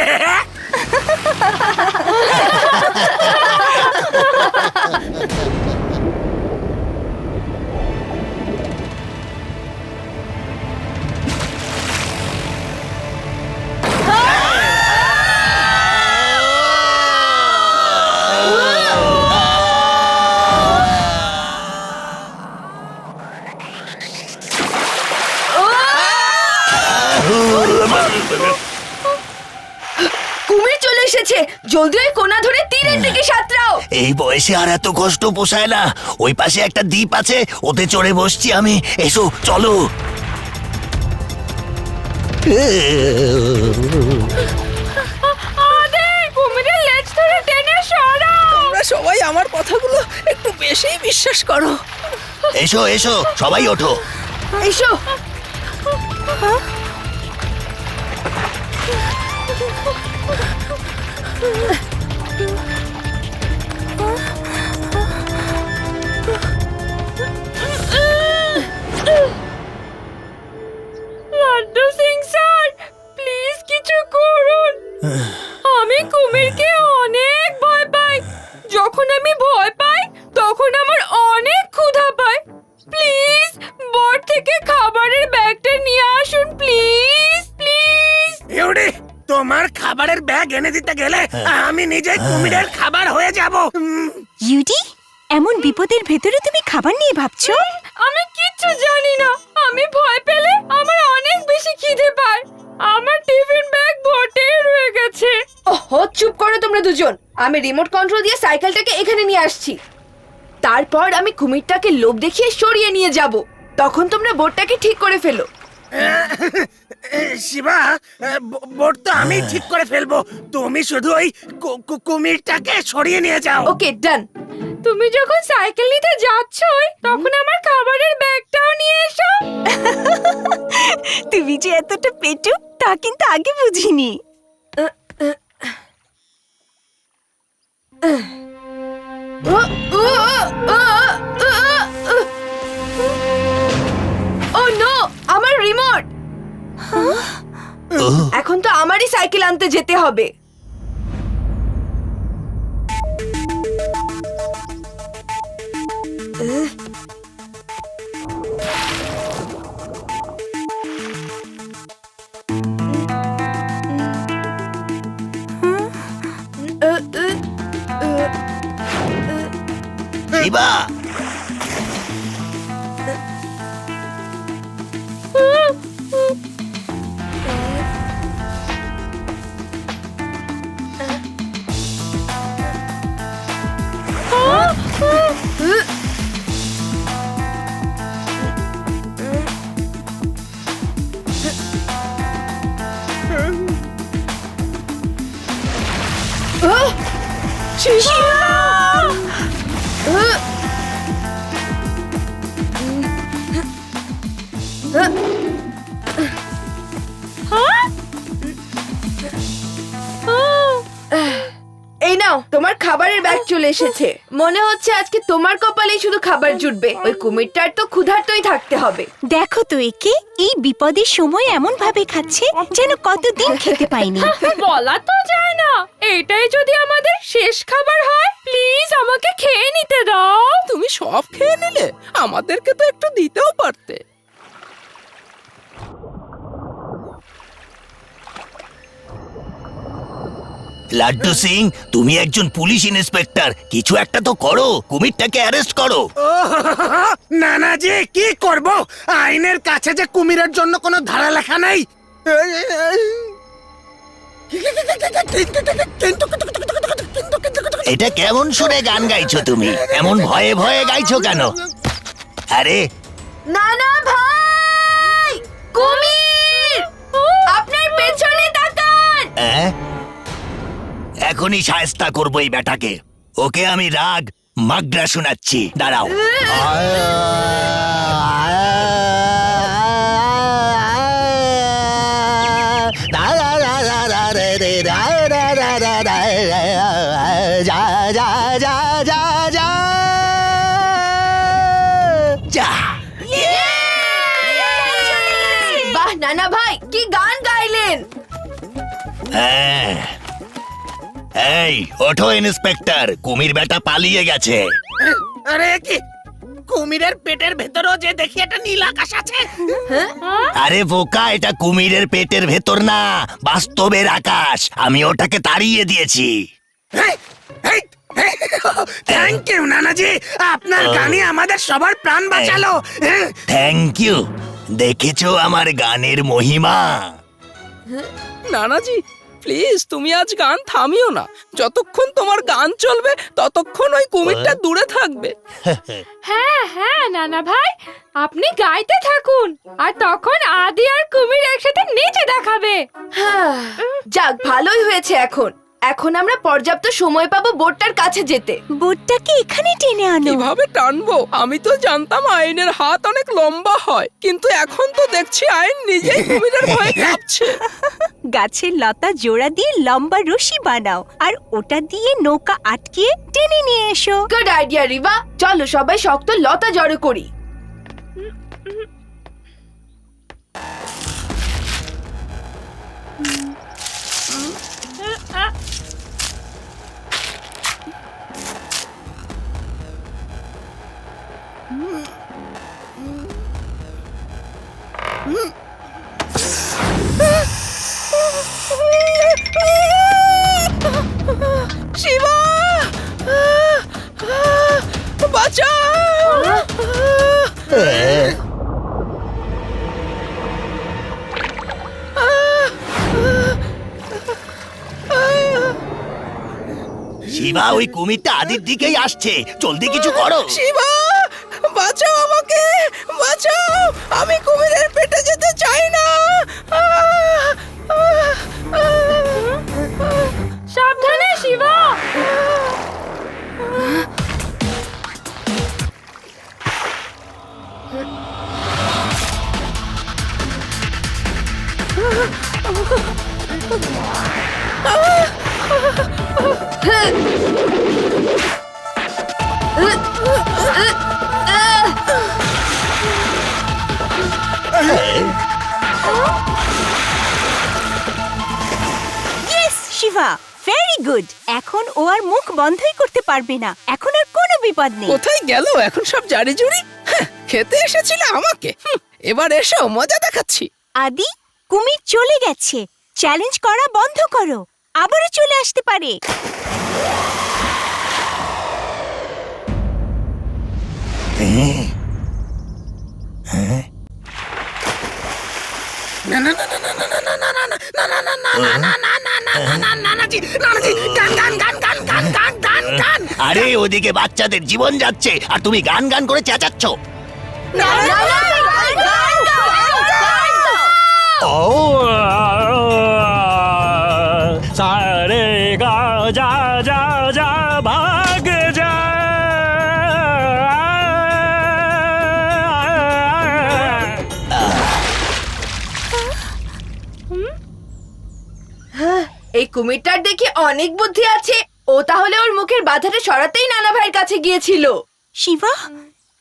Speaker 1: কুমির চলে এসেছে, জলদি ওই কোনা ধরে তীরের দিকে সাঁতরাও।
Speaker 3: এই বয়সে আর এত কষ্ট পোষায় না। ওই পাশে একটা দ্বীপ আছে, ওতে চড়ে বসছি আমি। এসো চলো।
Speaker 1: কুমিরের লেজ ধরে টেনে সরাও।
Speaker 10: তোমরা সবাই আমার কথাগুলো একটু বেশিই বিশ্বাস করো।
Speaker 3: এসো এসো, সবাই ওঠো।
Speaker 1: এসো। লাড্ডু সিং স্যার, প্লিজ কিছু করুন। আমি কুমিরকে অনেক ভয় পাই। যখন আমি ভয় পাই তখন আমার অনেক ক্ষুধা পায়। প্লিজ বোট থেকে খাবারের ব্যাগটা নিয়ে আসুন, প্লিজ প্লিজ।
Speaker 6: ইউডি, তোমার খাবারের ব্যাগ এনে দিতে গেলে আমি নিজেই কুমিরের খাবার হয়ে যাব।
Speaker 2: ইউডি, এমন বিপদের ভেতরে তুমি খাবার নিয়ে ভাবছো?
Speaker 1: আমি কিচ্ছু জানি না। আমি ভয় পেলে আমার অনেক বেশি খিদে পায়। আমার টিফিন ব্যাগ ভর্তি রয়ে গেছে। ওহো, চুপ করো তোমরা দুজন। আমি রিমোট কন্ট্রোল দিয়ে সাইকেলটাকে এখানে নিয়ে আসছি। তারপর আমি কুমিরটাকে লোভ দেখিয়ে সরিয়ে নিয়ে যাব। তখন তোমরা বোটটাকে ঠিক করে ফেলো।
Speaker 6: শিবা, বোট তো আমি ঠিক করে ফেলবো, তুমি শুধু ওই কুমিরটাকে সরিয়ে নিয়ে যাও।
Speaker 1: ওকে, ডান। তুমি যখন সাইকেল নিতে যাচ্ছই তখন আমার খাবারের ব্যাগটাও নিয়ে এসো।
Speaker 2: তুমি যে এতটা পেটু তা কিন্তু আগে বুঝিনি।
Speaker 1: ও নো, আমার রিমোট। এখন তো আমারই সাইকেল আনতে যেতে হবে।
Speaker 3: শিবা,
Speaker 1: এই নাও, তোমার খাবারের ব্যাগ চলে এসেছে। মনে হচ্ছে আজকে তোমার কপালেই শুধু খাবার জুটবে। ওই কুমিরটার তো ক্ষুধার্তই থাকতে হবে।
Speaker 2: দেখো তো একে, এই বিপদের সময় এমন ভাবে খাচ্ছে যেন কতদিন খেতে পাইনি।
Speaker 1: বলা তো যায় না। এটাই যদি আমাদের শেষ খাবার হয়, প্লিজ আমাকে খেয়ে নিতে দাও।
Speaker 10: তুমি সব খেয়ে নিলে, আমাদেরকে তো একটু দিতেও পারতে।
Speaker 3: লাড্ডু সিং, তুমি একজন পুলিশ ইন্সপেক্টর, কিছু একটা তো করো, কুমিরটাকে অ্যারেস্ট করো।
Speaker 6: নানাজি, কি করব? আইনের কাছে যে কুমিরের জন্য কোনো ধারা লেখা নেই।
Speaker 3: এটা কেমন সুরে গান গাইছো তুমি? এমন ভয়ে ভয়ে গাইছো কেন? আরে
Speaker 1: না না ভাই, কুমির! আপনার পেছনে তাকান।
Speaker 3: এখনই শায়েস্তা করবো এই বেটাকে। ওকে আমি রাগ মাগরা শোনাচ্ছি, দাঁড়াও।
Speaker 8: যা যা যা যা।
Speaker 1: বাহ নানা ভাই, কি গান গাইলেন!
Speaker 3: এই ওঠো ইন্সপেক্টর, কুমির বেটা পালিয়ে গেছে।
Speaker 6: আরে কি কুমিরের পেটের ভেতরও যে দেখি একটা নীল আকাশ আছে।
Speaker 3: আরে বোকা, এটা কুমিরের পেটের ভেতর না, বাস্তবের আকাশ। আমি ওটাকে তাড়িয়ে দিয়েছি।
Speaker 6: থ্যাংক ইউ নানাজি, আপনার গানে আমাদের সবার প্রাণ বাঁচালো।
Speaker 3: Thank you. দেখেছো আমার গানের মহিমা?
Speaker 10: নানাজি প্লিজ তুমি আজ গান থামিও না। যতক্ষণ তোমার গান চলবে ততক্ষণ ওই কুমিরটা দূরে থাকবে।
Speaker 11: হ্যাঁ হ্যাঁ নানা ভাই, আপনি গাইতে থাকুন, আর তখন আদি আর কুমির একসাথে নেচে দেখাবে।
Speaker 1: যাক, ভালোই হয়েছে। এখন আমরা পর্যাপ্ত সময় পাবো বোটটার কাছে যেতে।
Speaker 2: বোটটাকে এখানে টেনে আনো।
Speaker 10: কিভাবে টানবো? আমি তো জানতাম আইনের হাত অনেক লম্বা হয়, কিন্তু এখন তো দেখছি আইন নিজেই কুমিরের ভয়ে কাঁপছে।
Speaker 2: গাছের লতা জোড়া দিয়ে লম্বা রশি বানাও, আর ওটা দিয়ে নৌকা আটকিয়ে টেনে নিয়ে এসো।
Speaker 1: গুড আইডিয়া রিবা, চলো সবাই শক্ত লতা জড়ো করি।
Speaker 10: শিবা, বাঁচাও!
Speaker 3: শিবা, ওই কুমিরটা আদির দিকেই আসছে, জলদি কিছু করো।
Speaker 10: শিবা, বাঁচাও আমাকে, বাঁচাও! আমি কুমিরের পেটে যেতে চাই না।
Speaker 11: সাবধানে শিবা।
Speaker 2: Shiba, very good. এখন ও আর মুখ বন্ধই করতে পারবে না। এখন আর কোনো বিপদ নেই।
Speaker 10: কোথায় গেল এখন সব জারি জুড়ি? খেতে এসেছিল আমাকে। এবার এসো, মজা দেখাচ্ছি।
Speaker 2: আদি, কুমির চলে গেছে। চ্যালেঞ্জ করা বন্ধ করো, আবারও চলে আসতে পারে।
Speaker 3: আরে ওদিকে বাচ্চাদের জীবন যাচ্ছে আর তুমি গান গান করে চেঁচাচ্ছ। ও সারে গা যা যা যা ভাগ যা।
Speaker 1: এই কুমিরটার দেখি অনেক বুদ্ধি আছে। ও তাহলে ওর মুখের বাধাটা সরাতেই নানা ভাইয়ের কাছে গিয়েছিল।
Speaker 2: শিবা,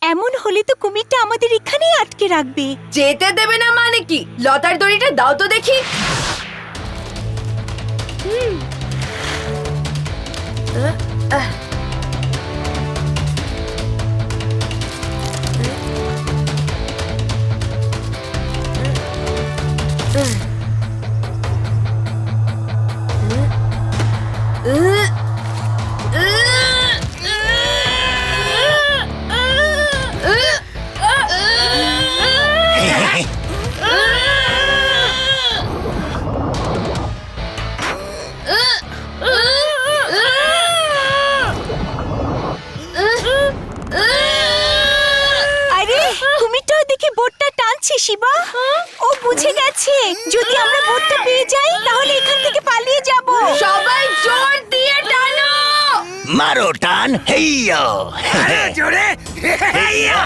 Speaker 2: এমন হলে তো কুমিরটা আমাদের এখানেই আটকে রাখবে।
Speaker 1: যেতে দেবে না মানে কি? লতার দড়িটা দাও তো দেখি।
Speaker 2: শিবা, ও বুঝে গেছে যদি আমরা বোটটা পেয়ে যাই তাহলে এখান থেকে পালিয়ে যাব।
Speaker 1: সবাই জোর দিয়ে টানো।
Speaker 3: মারো টান, হেইয়ো
Speaker 6: জোরে হেইয়ো।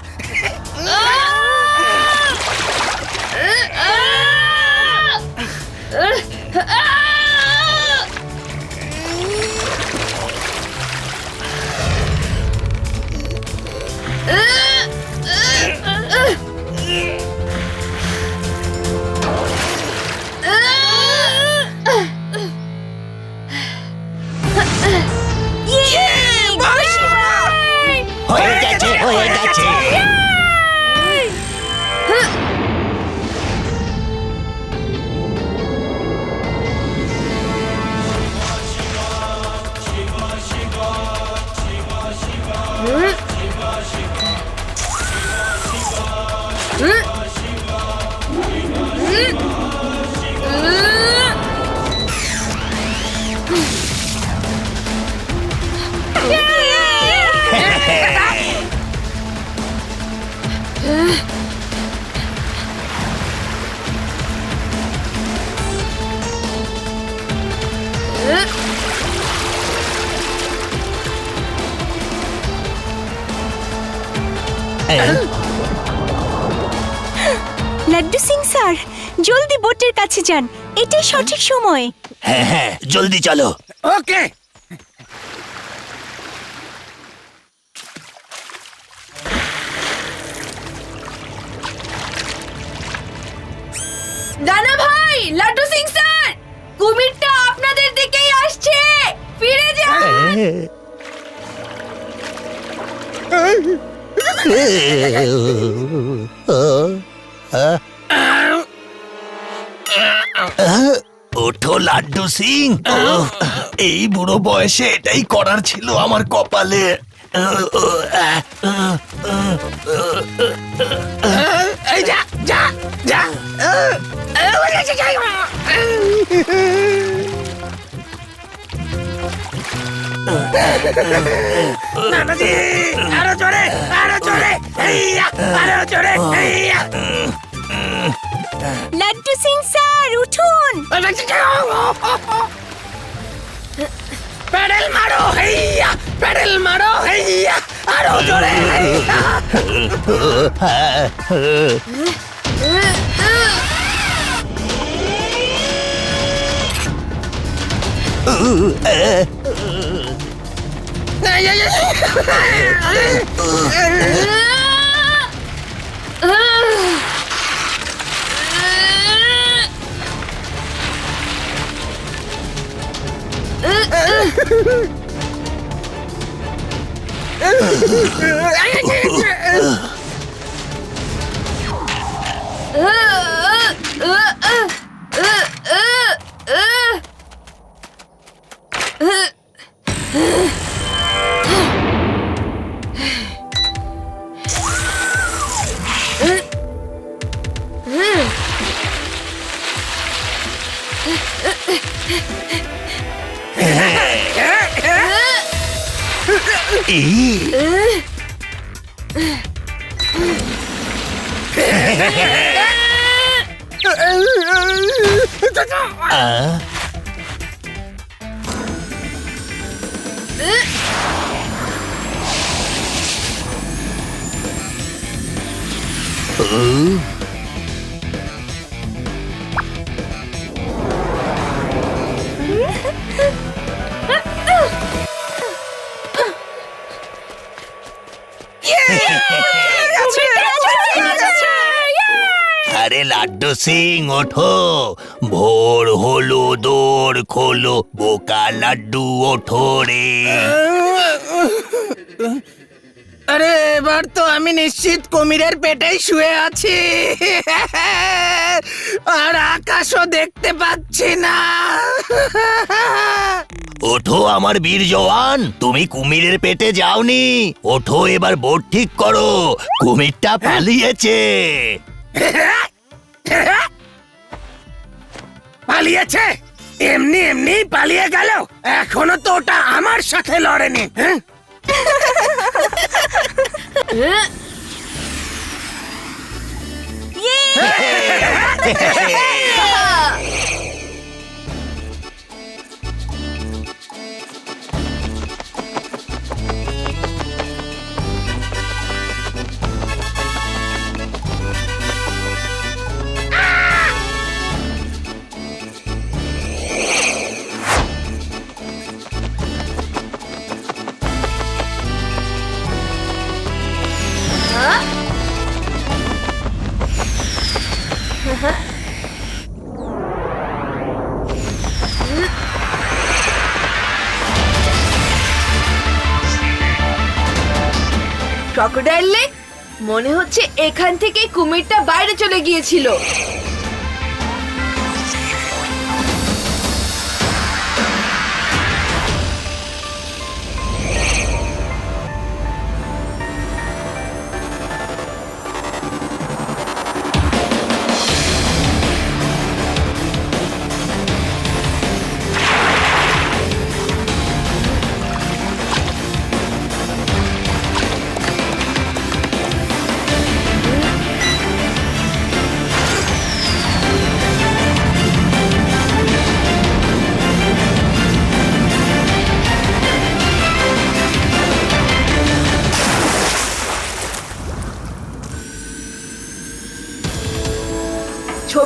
Speaker 2: লাড্ডু সিং স্যার, জলদি বোটের কাছে যান, এটাই সঠিক সময়।
Speaker 3: হ্যাঁ হ্যাঁ, জলদি চলো।
Speaker 6: ওকে।
Speaker 1: দানা ভাই, লাড্ডু সিং স্যার, কুমিরটা আপনাদের দিকেই আসছে, ফিরে যান।
Speaker 3: ওঠো লাড্ডু সিং। এই বুড়ো বয়সে এটাই করার ছিল আমার কপালে।
Speaker 6: এই যা যা যা। নানাজি, আরো জোরে, আরো জোরে, আরো জোরে।
Speaker 2: লাড্ডু সিং স্যার, উঠুন।
Speaker 6: প্যাডেল মারো, হেইয়া, প্যাডেল মারো, হেইয়া, আরো জোরে।
Speaker 3: আরে লাড্ডু সিং, ওঠো, ভোর হলো, দৌড় খোলো, বোকা লাড্ডু ওঠো রে।
Speaker 6: আরে এবার তো আমি নিশ্চিত কুমিরের পেটেই শুয়ে আছি, আর আকাশও দেখতে পাচ্ছি না।
Speaker 3: ওঠো আমার বীর জওয়ান, তুমি কুমিরের পেটে যাওনি। ওঠো, এবার বোট ঠিক করো, কুমিরটা পালিয়েছে।
Speaker 6: পালিয়েছে? এমনি এমনি পালিয়ে গেল? এখনো তো ওটা আমার সাথে লড়েনি।
Speaker 1: ক্রকোডাইল লেক, মনে হচ্ছে এখান থেকে কুমিরটা বাইরে চলে গিয়েছিল।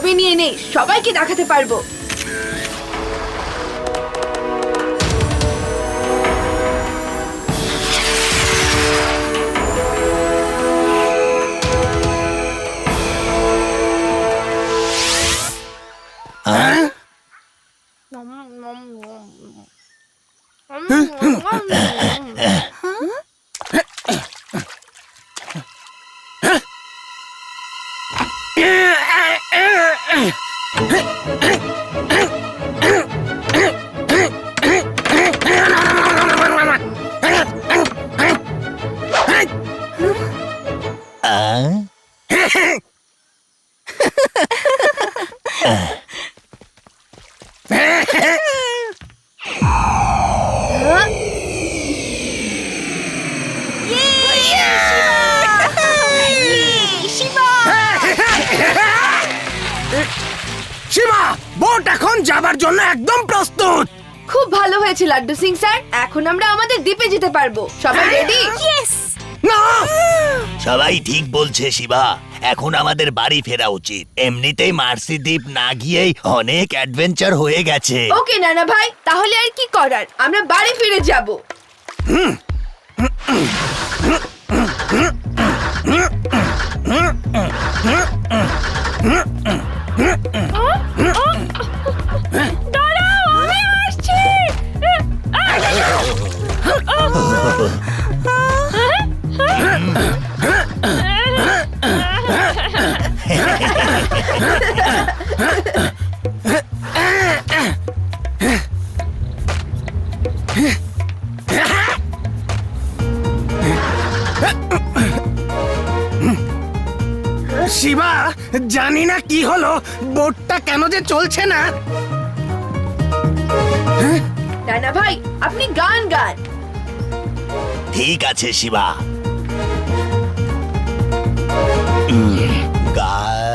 Speaker 1: ভাবে নিয়ে নেই, সবাইকে দেখাতে পারবো।
Speaker 6: শিবা, বোট এখন যাবার জন্য একদম প্রস্তুত।
Speaker 1: খুব ভালো হয়েছে লাড্ডু সিং স্যার, এখন আমরা আমাদের দ্বীপে যেতে পারবো। সবাই রেডি?
Speaker 6: না,
Speaker 3: সবাই ঠিক বলছে শিবা, এখন আমাদের বাড়ি ফেরা উচিত। এমনিতেই মার্সি দ্বীপ না গিয়েই অনেক অ্যাডভেঞ্চার হয়ে গেছে।
Speaker 1: ওকে নানা ভাই, তাহলে আর কি করার, আমরা বাড়ি ফিরে যাব।
Speaker 11: দাঁড়াও, আমি আসছি।
Speaker 6: শিবা, জানি না কি হলো, বোটটা কেন যে চলছে না।
Speaker 1: নানা ভাই, আপনি গান গান।
Speaker 3: ঠিক আছে শিবা, গায়